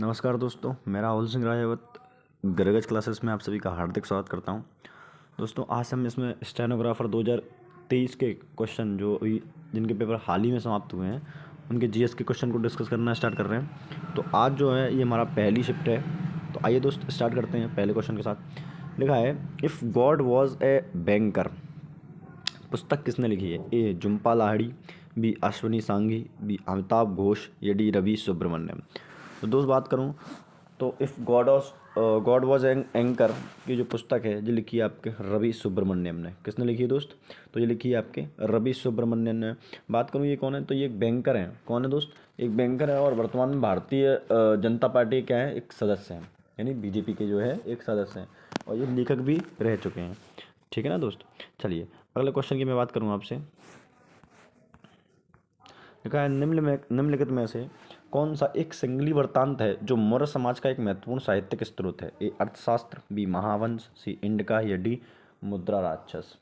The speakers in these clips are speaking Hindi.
नमस्कार दोस्तों, मैं राहुल सिंह राजावत गरगज क्लासेस में आप सभी का हार्दिक स्वागत करता हूं। दोस्तों, आज हम इसमें स्टेनोग्राफर 2023 के क्वेश्चन जो अभी जिनके पेपर हाल ही में समाप्त हुए हैं उनके जीएस के क्वेश्चन को डिस्कस करना स्टार्ट कर रहे हैं। तो आज जो है ये हमारा पहली शिफ्ट है। तो आइए दोस्त स्टार्ट करते हैं पहले क्वेश्चन के साथ। लिखा है, if God was a banker, पुस्तक किसने लिखी है? ए जुम्पा लाहिड़ी, बी अश्वनी सांघी, बी अमिताभ घोष या डी रवि सुब्रमण्यम। तो दोस्त बात करूं तो इफ़ गॉड वॉज एंकर की जो पुस्तक है जो लिखी है आपके रवि सुब्रमण्यम ने। किसने लिखी है दोस्त? तो ये लिखी है आपके रवि सुब्रमण्यम ने। बात करूं ये कौन है, तो ये एक बैंकर हैं। कौन है दोस्त? एक बैंकर है और वर्तमान में भारतीय जनता पार्टी क्या है, एक सदस्य हैं, यानी बीजेपी के जो है एक सदस्य हैं और ये लेखक भी रह चुके हैं। ठीक है ना दोस्त। चलिए अगले क्वेश्चन की मैं बात करूँ आपसे। लिखा है, निम्नलिखित में से कौन सा एक सिंगली वृत्तांत है जो मौर्य समाज का एक महत्वपूर्ण साहित्यिक स्रोत है? ए अर्थशास्त्र, बी महावंश, सी इंडिका या डी मुद्रा राक्षस।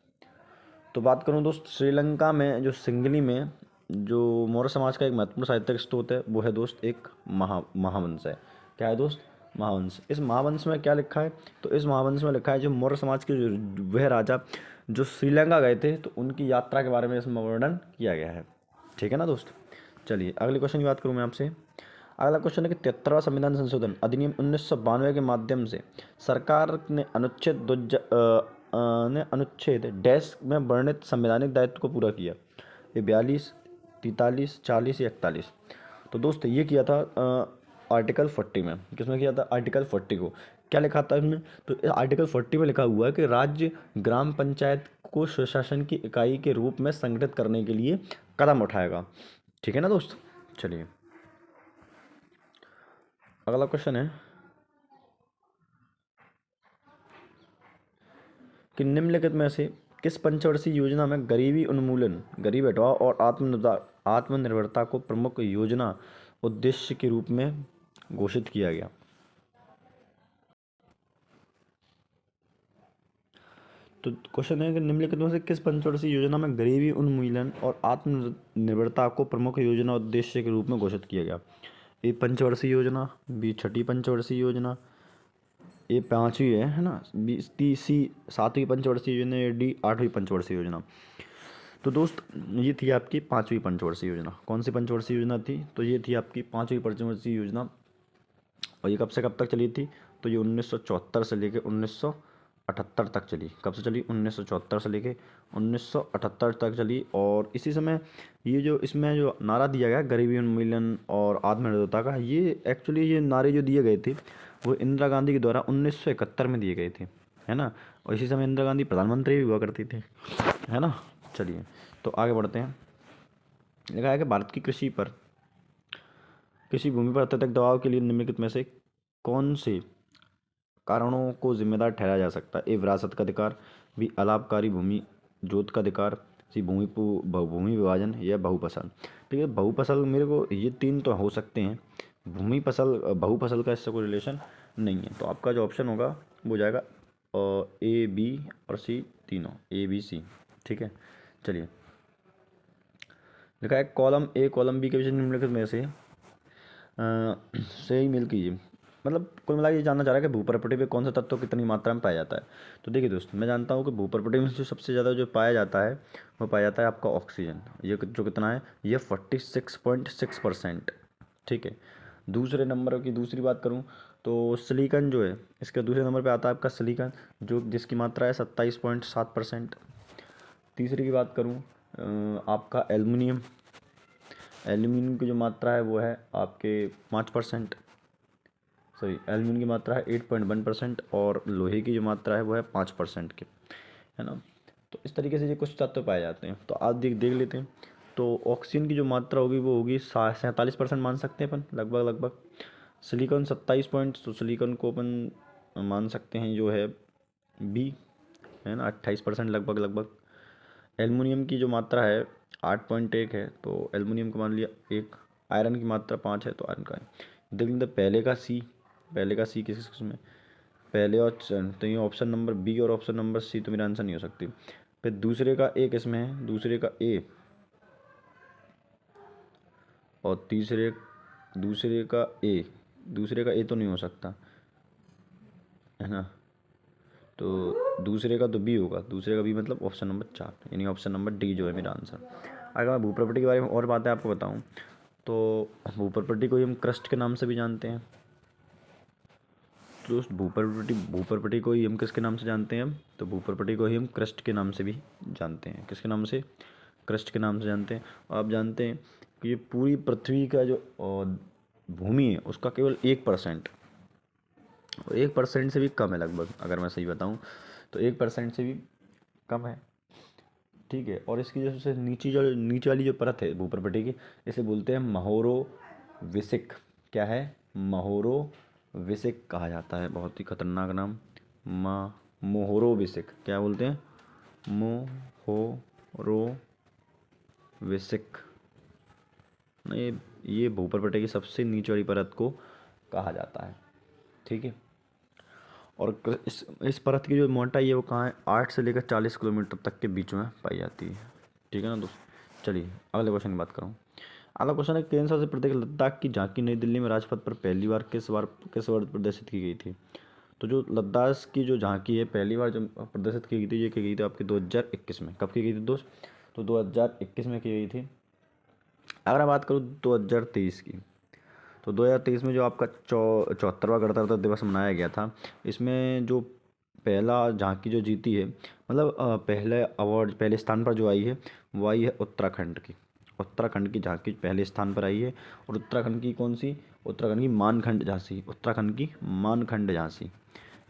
तो बात करूं दोस्त, श्रीलंका में जो सिंगली में जो मौर्य समाज का एक महत्वपूर्ण साहित्यिक स्रोत है वो है दोस्त एक महावंश है। क्या है दोस्त? महावंश। इस महावंश में क्या लिखा है? तो इस महावंश में लिखा है जो मौर्य समाज के वह राजा जो श्रीलंका गए थे तो उनकी यात्रा के बारे में इसमें वर्णन किया गया है। ठीक है ना दोस्त। चलिए अगले क्वेश्चन की बात करूँ मैं आपसे। अगला क्वेश्चन है कि 73वां संविधान संशोधन अधिनियम 1992 के माध्यम से सरकार ने अनुच्छेद डैश में वर्णित संवैधानिक दायित्व को पूरा किया। ये 42, 43, 40 या 41। तो दोस्त ये किया था आर्टिकल 40 में। किसमें किया था? आर्टिकल 40 को। क्या लिखा था इसमें? तो आर्टिकल 40 में लिखा हुआ है कि राज्य ग्राम पंचायत को स्वशासन की इकाई के रूप में संगठित करने के लिए कदम उठाएगा। ठीक है ना दोस्त। चलिए अगला क्वेश्चन है कि निम्नलिखित में से किस पंचवर्षीय योजना में गरीबी उन्मूलन, गरीबी हटाओ और आत्मनिर्भरता को प्रमुख योजना उद्देश्य के रूप में घोषित किया गया? तो क्वेश्चन है कि निम्नलिखित में से किस पंचवर्षीय योजना में गरीबी उन्मूलन और आत्मनिर्भरता को प्रमुख योजना उद्देश्य के रूप में घोषित किया गया? ए पंचवर्षीय योजना, बी छठी पंचवर्षीय योजना, ये पांचवी है ना, बी सी सातवीं पंचवर्षीय योजना या डी आठवीं पंचवर्षीय योजना। तो दोस्त ये थी आपकी पांचवी पंचवर्षीय योजना। कौन सी पंचवर्षीय योजना थी? तो ये थी आपकी पांचवी पंचवर्षीय योजना। और ये कब से कब तक चली थी? तो ये 1974 से लेके 1978 तक चली। कब से चली? 1974 से लेके 1978 तक चली। और इसी समय ये जो इसमें जो नारा दिया गया गरीबी उन्मूलन और आत्मनिर्भरता का, ये एक्चुअली ये नारे जो दिए गए थे वो इंदिरा गांधी के द्वारा 1971 में दिए गए थे, है ना। और इसी समय इंदिरा गांधी प्रधानमंत्री भी हुआ करती थी, है ना। चलिए तो आगे बढ़ते हैं। लिखा है कि भारत की कृषि भूमि पर अत्यधिक दबाव के लिए निम्नलिखित में से कौन से कारणों को जिम्मेदार ठहराया जा सकता है? ए विरासत का अधिकार, बी अलाभकारी भूमि जोत का अधिकार, सी भूमि विभाजन या बहुफसल। ठीक है, बहुफसल मेरे को ये तीन तो हो सकते हैं। बहुफसल का इससे कोई रिलेशन नहीं है। तो आपका जो ऑप्शन होगा वो हो जाएगा ए बी और सी, तीनों ए बी सी। ठीक है। चलिए लिखा है कॉलम ए कॉलम बी के विषय निम्नलिखित में से सही मेल कीजिए। मतलब कुल मिला ये जानना चाह रहा है कि भूप्रपटी पे कौन सा तत्व कितनी मात्रा में पाया जाता है। तो देखिए दोस्त, मैं जानता हूँ कि भूप्रपटी में जो सबसे ज़्यादा जो पाया जाता है वो पाया जाता है आपका ऑक्सीजन। ये जो कितना है, ये 46.6%। ठीक है। दूसरे नंबर की दूसरी बात करूँ तो सिलिकॉन जो है इसके दूसरे नंबर पे आता है आपका सिलिकॉन, जो जिसकी मात्रा है 27.7%। तीसरी की बात करूँ आपका एल्युमिनियम की जो मात्रा है वो है आपके 5%। सॉरी, एल्युमिनियम की मात्रा है 8.1% और लोहे की जो मात्रा है वो है 5% के, है ना। तो इस तरीके से ये कुछ तत्व पाए जाते हैं। तो आप देख लेते हैं। तो ऑक्सीजन की जो मात्रा होगी वो होगी 47% मान सकते हैं अपन, लगभग। सिलिकॉन 27 तो सिलिकॉन को अपन मान सकते हैं जो है बी, है ना, 28% लगभग। एल्युमिनियम की जो मात्रा है 8.1 है तो एल्युमिनियम को मान लिया 1। आयरन की मात्रा 5 है तो आयरन का है। देख लेते पहले का सी किस में, पहले और तो ये ऑप्शन नंबर बी और ऑप्शन नंबर सी तो मेरा आंसर नहीं हो सकती। फिर दूसरे का ए किसमें है? दूसरे का ए और दूसरे का ए दूसरे का ए तो नहीं हो सकता, है ना, तो दूसरे का तो बी होगा, दूसरे का बी मतलब ऑप्शन नंबर 4, यानी ऑप्शन नंबर डी जो है मेरा आंसर। अगर मैं भू प्रॉपर्टी के बारे में और बातें आपको बताऊं तो भू प्रॉपर्टी को हम क्रस्ट के नाम से भी जानते हैं। तो दोस्त भू प्रॉपर्टी को ही हम किसके नाम से जानते हैं? तो भू प्रॉपर्टी को ही हम क्रस्ट के नाम से भी जानते हैं। किसके नाम से? क्रस्ट के नाम से जानते हैं। आप जानते हैं कि ये पूरी पृथ्वी का जो भूमि है उसका केवल 1%, और 1% से भी कम है लगभग, अगर मैं सही बताऊं तो 1% से भी कम है, ठीक है। और इसकी जो सबसे नीचे वाली जो परत है भू प्रॉपर्टी की, इसे बोलते हैं महोरो विसिक। क्या है? महोरो विसिक कहा जाता है, बहुत ही खतरनाक नाम। मोहोरो विसिक, क्या बोलते हैं? मोहोरो विसिक। नहीं, ये भू प्रॉपर्टी की सबसे नीचे वाली परत को कहा जाता है, ठीक है। और इस परत की जो मोटाई है वो कहाँ है? 8 से लेकर 40 किलोमीटर तक के बीच में पाई जाती है, ठीक है ना दोस्त। चलिए अगले क्वेश्चन की बात करूँ। अगला क्वेश्चन है, केंद्र शासित प्रदेश लद्दाख की झांकी नई दिल्ली में राजपथ पर पहली बार किस वर्ष प्रदर्शित की गई थी? तो जो लद्दाख की जो झांकी है पहली बार जब प्रदर्शित की गई थी, ये की गई थी आपकी 2021 में। कब की गई थी दोस्त? तो 2021 में की गई थी। अगर मैं बात करूँ 2023 की, तो 2023 में जो आपका 74वां गणतंत्र दिवस मनाया गया था, इसमें जो पहला झांकी जो जीती है, मतलब पहले अवार्ड पहले स्थान पर जो आई है वो आई है उत्तराखंड की। उत्तराखंड की झांकी पहले स्थान पर आई है। और उत्तराखंड की कौन सी? उत्तराखंड की मानखंड झांसी, उत्तराखंड की मानखंड झांसी,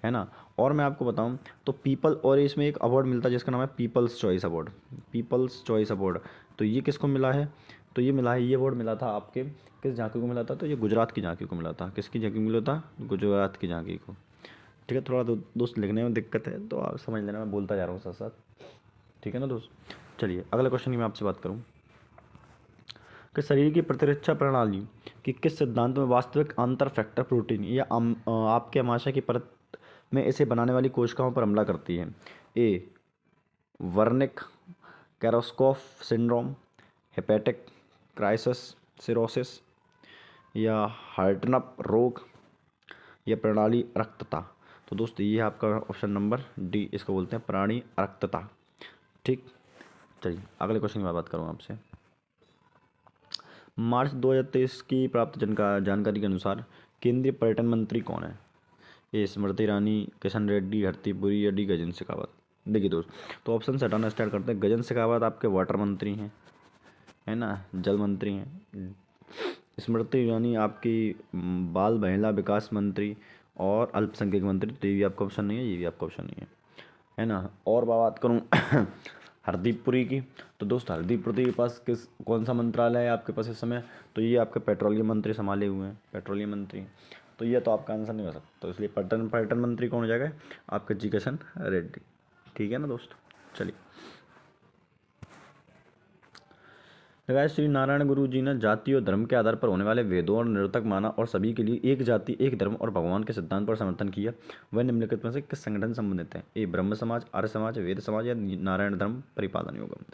है ना। और मैं आपको बताऊं तो पीपल, और इसमें एक अवार्ड मिलता है जिसका नाम है people's choice award. People's choice award, तो ये किसको मिला है? तो ये मिला है, ये अवार्ड मिला था आपके किस झांकी को मिला था? तो ये गुजरात की झांकी को मिला था। किसकी झांकी को मिला था? गुजरात की झांकी को, ठीक है। थोड़ा दोस्त लिखने में दिक्कत है तो आप समझ लेना, मैं बोलता जा रहा हूँ साथ साथ, ठीक है ना दोस्त। चलिए अगले क्वेश्चन की मैं आपसे बात करूँ कि शरीर की प्रतिरक्षा प्रणाली की किस सिद्धांत में वास्तविक अंतर फैक्टर प्रोटीन या आपके आमाशय की परत में इसे बनाने वाली कोशिकाओं पर हमला करती है? A Wernicke Korsakoff syndrome, hepatic crisis cirrhosis, या हार्टनप रोग, या प्रणाली अरक्तता। तो दोस्त ये है आपका ऑप्शन नंबर डी, इसको बोलते हैं प्राणी अरक्तता, ठीक। चलिए अगले क्वेश्चन की मैं बात करूँ आपसे। मार्च 2023 की प्राप्त जानकारी के अनुसार केंद्रीय पर्यटन मंत्री कौन है? ए स्मृति ईरानी, किशन रेड्डी, हरदीप पुरी, या डी गजेंद्र शेखावत। देखिए दोस्त, तो ऑप्शन से हटाना स्टार्ट करते हैं। गजेंद्र शेखावत आपके वाटर मंत्री हैं, है ना, जल मंत्री हैं। स्मृति ईरानी आपकी बाल महिला विकास मंत्री और अल्पसंख्यक मंत्री, तो ये भी आपका ऑप्शन नहीं है, ये भी आपका ऑप्शन नहीं है ना। और बात करूँ हरदीप पुरी की, तो दोस्त हरदीप पुरी के पास कौन सा मंत्रालय है आपके पास इस समय? तो ये आपके पेट्रोलियम मंत्री संभाले हुए हैं, पेट्रोलियम मंत्री। तो ये तो आपका आंसर नहीं हो सकता, तो इसलिए पर्यटन मंत्री कौन हो जाएगा? आपका जी किशन रेड्डी, ठीक है ना दोस्त। चलिए लगाए, श्री नारायण गुरु जी ने जाति और धर्म के आधार पर होने वाले भेदों और निरर्थक माना और सभी के लिए एक जाति एक धर्म और भगवान के सिद्धांत पर समर्थन किया। वह निम्नलिखित में से किस संगठन से संबंधित है? ए ब्रह्म समाज, आर्य समाज, वेद समाज, या नारायण धर्म परिपालन योगम।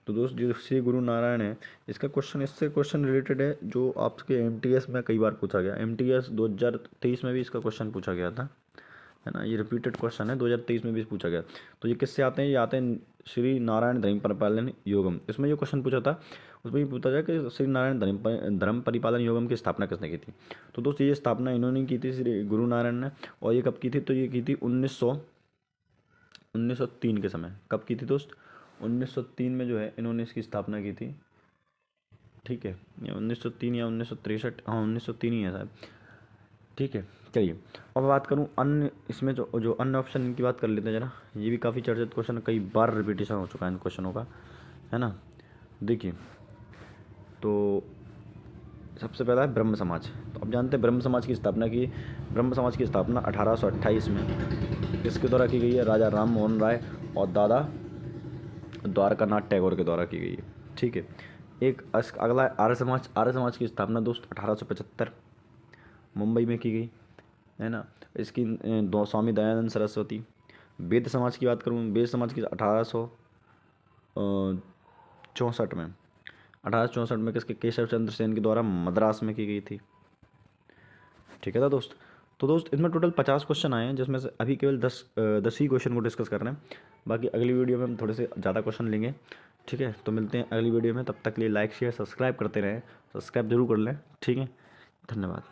तो दोस्त जो श्री गुरु नारायण है, इसका क्वेश्चन इससे क्वेश्चन रिलेटेड है जो आपके एमटीएस में कई बार पूछा गया। एमटीएस 2023 में भी इसका क्वेश्चन पूछा गया था, है ना। ये रिपीटेड क्वेश्चन है, 2023 में भी पूछा गया। तो ये किससे आते हैं? ये आते हैं श्री नारायण धर्म परिपालन योगम। इसमें ये क्वेश्चन पूछा था, उसमें ये पूछा जाए कि श्री नारायण धर्म परिपालन योगम की स्थापना किसने की थी? तो दोस्तों ये स्थापना इन्होंने की थी, श्री गुरु नारायण ने। और ये कब की थी? तो ये की थी 1903 के समय। कब की थी दोस्त? 1903 में जो है इन्होंने इसकी स्थापना की थी, ठीक है। ये 1903 या 1963, हाँ 1903 ही है शायद, ठीक है। चलिए अब बात करूँ अन्य, इसमें जो जो अन्य ऑप्शन की बात कर लेते हैं जरा। ये भी काफ़ी चर्चित क्वेश्चन, कई बार रिपीटेशन हो चुका है इन क्वेश्चनों का, है ना। देखिए तो सबसे पहला है ब्रह्म समाज। तो अब जानते हैं ब्रह्म समाज की स्थापना की। ब्रह्म समाज की स्थापना 1828 में किसके द्वारा की गई है? राजा राम मोहन राय और दादा द्वारकानाथ टैगोर के द्वारा की गई है, ठीक है। एक अगला है आर्य समाज। आर्य समाज की स्थापना दोस्त 1875 मुंबई में की गई, है ना। इसकी दो स्वामी दयानंद सरस्वती। वेद समाज की बात करूँ, वेद समाज की 1864 में 1864 में किसके? केशव चंद्र सेन के द्वारा मद्रास में की गई थी, ठीक है ना दोस्त। तो दोस्त इसमें टोटल 50 क्वेश्चन आए हैं, जिसमें से अभी केवल 10 ही क्वेश्चन को डिस्कस कर रहे हैं। बाकी अगली वीडियो में हम थोड़े से ज़्यादा क्वेश्चन लेंगे। ठीक है, तो मिलते हैं अगली वीडियो में, तब तक के लिए लाइक शेयर सब्सक्राइब करते रहें, सब्सक्राइब जरूर कर लें। ठीक है, धन्यवाद।